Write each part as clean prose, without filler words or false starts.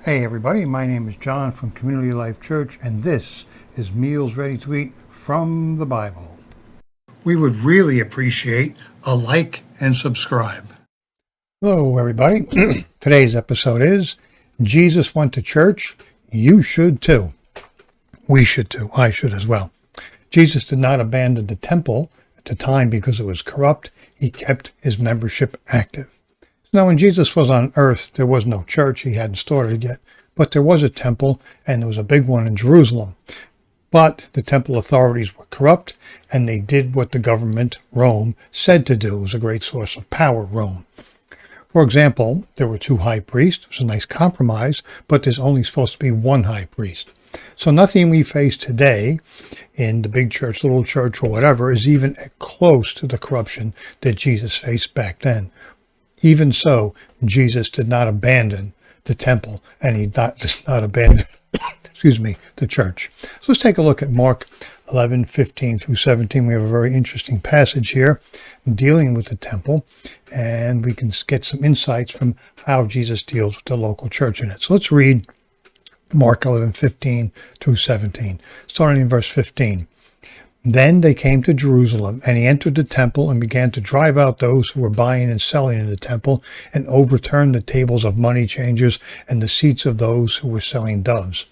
Hey everybody, my name is John from Community Life Church, and this is Meals Ready to Eat from the Bible. We would really appreciate a like and subscribe. Hello everybody. Today's episode is Jesus Went to Church. You should too. We should too. I should as well. Jesus did not abandon the temple at the time because it was corrupt. He kept his membership active. Now, when Jesus was on earth, there was no church. He hadn't started yet. But there was a temple, and there was a big one in Jerusalem. But the temple authorities were corrupt, and they did what the government, Rome, said to do. It was a great source of power, Rome. For example, there were two high priests. It was a nice compromise, but there's only supposed to be one high priest. So nothing we face today in the big church, little church, or whatever is even close to the corruption that Jesus faced back then. Even so, Jesus did not abandon the temple, and he does not abandon, the church. So let's take a look at Mark 11:15 through 17. We have a very interesting passage here dealing with the temple, and we can get some insights from how Jesus deals with the local church in it. So let's read Mark 11:15 through 17, starting in verse 15. Then they came to Jerusalem, and he entered the temple and began to drive out those who were buying and selling in the temple, and overturned the tables of money changers and the seats of those who were selling doves.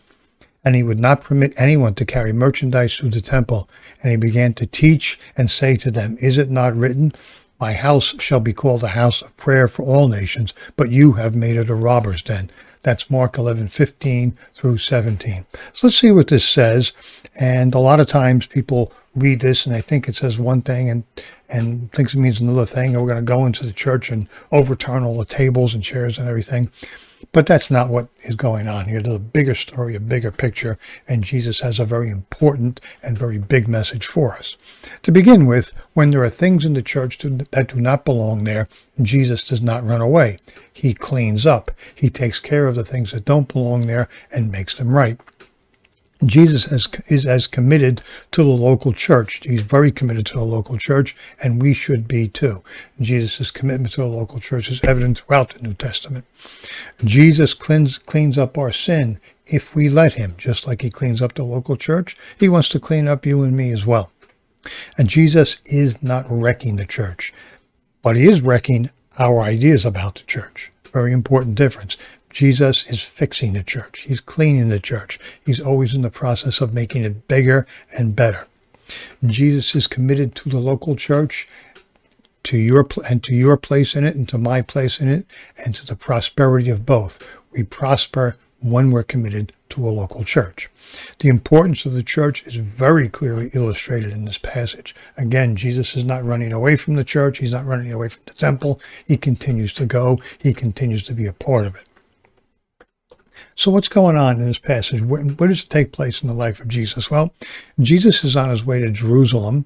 And he would not permit anyone to carry merchandise through the temple. And he began to teach and say to them, "Is it not written, 'My house shall be called a house of prayer for all nations,' but you have made it a robber's den." That's Mark 11:15 through 17. So let's see what this says. And a lot of times people read this and they think it says one thing and thinks it means another thing. And we're going to go into the church and overturn all the tables and chairs and everything. But that's not what is going on here. There's a bigger story, a bigger picture, and Jesus has a very important and very big message for us. To begin with, when there are things in the church that do not belong there, Jesus does not run away. He cleans up. He takes care of the things that don't belong there and makes them right. Jesus is as committed to the local church. He's very committed to the local church, and we should be too. Jesus' commitment to the local church is evident throughout the New Testament. Jesus cleans up our sin if we let him, just like he cleans up the local church. He wants to clean up you and me as well. And Jesus is not wrecking the church, but he is wrecking our ideas about the church. Very important difference. Jesus is fixing the church. He's cleaning the church. He's always in the process of making it bigger and better. Jesus is committed to the local church, to your place in it, and to my place in it, and to the prosperity of both. We prosper when we're committed to a local church. The importance of the church is very clearly illustrated in this passage. Again, Jesus is not running away from the church. He's not running away from the temple. He continues to go. He continues to be a part of it. So what's going on in this passage? Where does it take place in the life of Jesus? Well, Jesus is on his way to Jerusalem,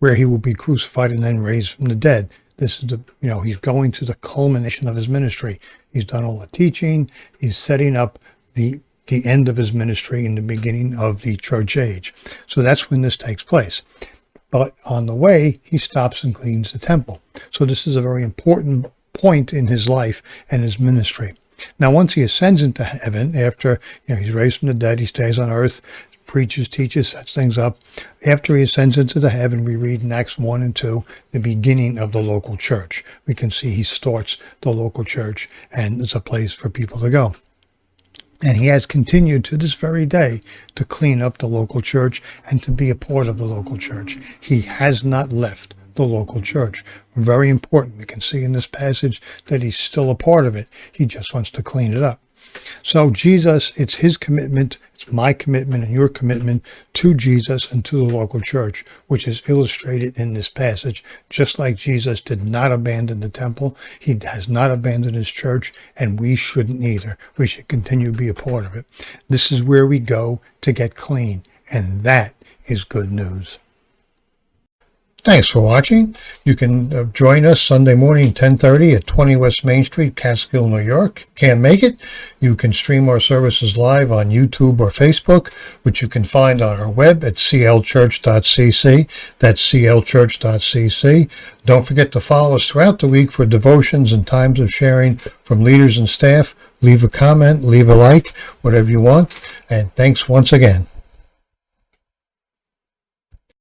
where he will be crucified and then raised from the dead. This is he's going to the culmination of his ministry. He's done all the teaching. He's setting up the end of his ministry and the beginning of the church age. So that's when this takes place. But on the way, he stops and cleans the temple. So this is a very important point in his life and his ministry. Now, once he ascends into heaven, after he's raised from the dead, he stays on earth, preaches, teaches, sets things up. After he ascends into the heaven, we read in Acts 1 and 2, the beginning of the local church. We can see he starts the local church, and it's a place for people to go. And he has continued to this very day to clean up the local church and to be a part of the local church. He has not left the local church. Very important. We can see in this passage that he's still a part of it. He just wants to clean it up. So Jesus, it's his commitment, it's my commitment and your commitment to Jesus and to the local church, which is illustrated in this passage. Just like Jesus did not abandon the temple, he has not abandoned his church, and we shouldn't either. We should continue to be a part of it. This is where we go to get clean, and that is good news. Thanks for watching. You can join us Sunday morning, 10:30 at 20 West Main Street, Catskill, New York. Can't make it? You can stream our services live on YouTube or Facebook, which you can find on our web at clchurch.cc. That's clchurch.cc. Don't forget to follow us throughout the week for devotions and times of sharing from leaders and staff. Leave a comment, leave a like, whatever you want. And thanks once again.